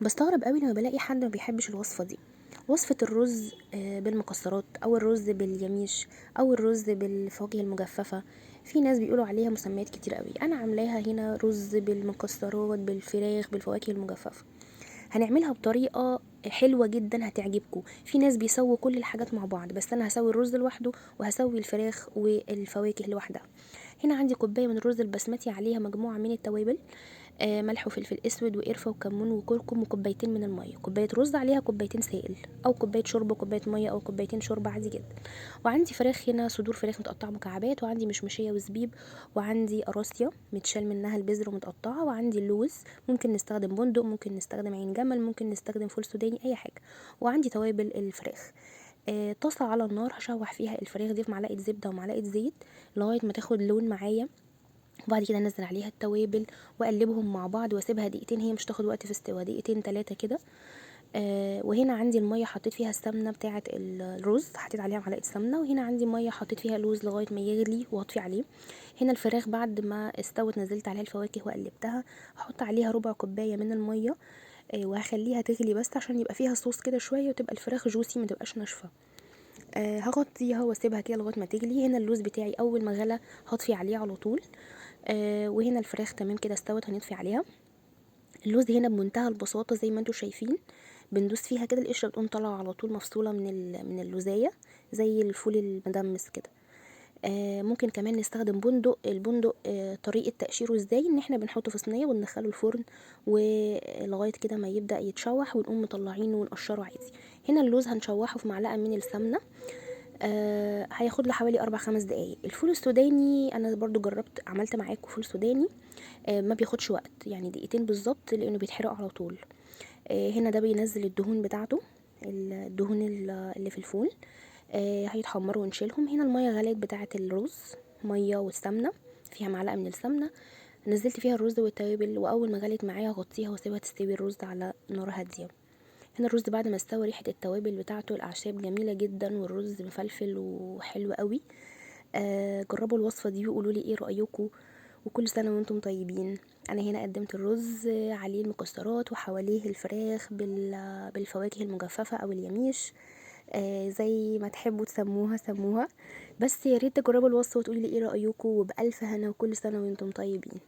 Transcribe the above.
بستغرب قوي لما بلاقي حد ما بيحبش الوصفة دي. وصفة الرز بالمكسرات او الرز باليميش او الرز بالفواكه المجففة، في ناس بيقولوا عليها مسميات كتير قوي. انا عاملاها هنا رز بالمكسرات بالفراخ بالفواكه المجففة. هنعملها بطريقة حلوة جدا هتعجبكم. في ناس بيسووا كل الحاجات مع بعض، بس انا هسوي الرز لوحده وهسوي الفراخ والفواكه لوحدها. هنا عندي كوبايه من الرز البسمتي، عليها مجموعه من التوابل، ملح وفلفل اسود وقرفه وكمون وكركم وكوبايتين من الميه. كوبايه رز عليها كوبايتين سائل، او كوبايه شوربه كوبايه ميه او كوبايتين شوربه عادي جدا. وعندي فراخ هنا، صدور فراخ متقطعه مكعبات، وعندي مشمشيه وزبيب، وعندي قراصية متشال منها البذر ومتقطعه، وعندي اللوز. ممكن نستخدم بندق، ممكن نستخدم عين جمل، ممكن نستخدم فول سوداني، اي حاجه. وعندي توابل الفراخ. طاسه على النار هشوح فيها الفراخ دي في معلقه زبده ومعلقه زيت لغايه ما تاخد لون معايا. وبعد كده انزل عليها التوابل واقلبهم مع بعض واسيبها دقيقتين، هي مش تاخد وقت في استوى، دقيقتين 3 كده. وهنا عندي الميه حطيت فيها السمنه بتاعه الرز، حطيت عليها معلقه سمنه. وهنا عندي ميه حطيت فيها لوز لغايه ما يغلي واطفي عليه. هنا الفراخ بعد ما استوت نزلت عليها الفواكه وقلبتها. هحط عليها ربع كوبايه من الميه، وهخليها تغلي بس عشان يبقى فيها صوص كده شويه وتبقى الفراخ جوسي ما تبقاش ناشفه. هغطيها واسيبها كده لغايه ما تغلي. هنا اللوز بتاعي اول ما غلى هطفي عليه على طول. وهنا الفراخ تمام كده استوت، هنطفي عليها. اللوز هنا بمنتهى البساطه زي ما انتم شايفين، بندوس فيها كده القشره بتقوم طالعه على طول مفصوله من اللوزايه، زي الفول المدمس كده. ممكن كمان نستخدم بندق. البندق طريقه تقشيره ازاي، ان احنا بنحطه في صينيه وندخله الفرن ولغايه كده ما يبدا يتشوح، ونقوم مطلعينه ونقشره عادي. هنا اللوز هنشوحه في معلقه من السمنه. هياخد له حوالي 4 5 دقايق. الفول السوداني انا برضو جربت عملت معاكم فول سوداني، ما بياخدش وقت، يعني دقيقتين بالظبط لانه بيتحرق على طول. هنا ده بينزل الدهون بتاعته، الدهون اللي في الفول. هيتحمروا ونشيلهم. هنا الميه غليت بتاعه الرز، ميه والسمنه، فيها معلقه من السمنه. نزلت فيها الرز والتوابل، واول ما غليت معايا اغطيها واسيبها تستوي الرز على نار هاديه. هنا الرز بعد ما استوى ريحه التوابل بتاعته الاعشاب جميله جدا، والرز مفلفل وحلو قوي. جربوا الوصفه دي وقولوا لي ايه رايكم. وكل سنه وانتم طيبين. انا هنا قدمت الرز عليه المكسرات وحواليه الفراخ بالفواكه المجففه او اليميش، زي ما تحبوا تسموها سموها. بس يا ريت تجربوا الوصفه وتقولي لي ايه رايكم، وبالف هنا وكل سنه وانتم طيبين.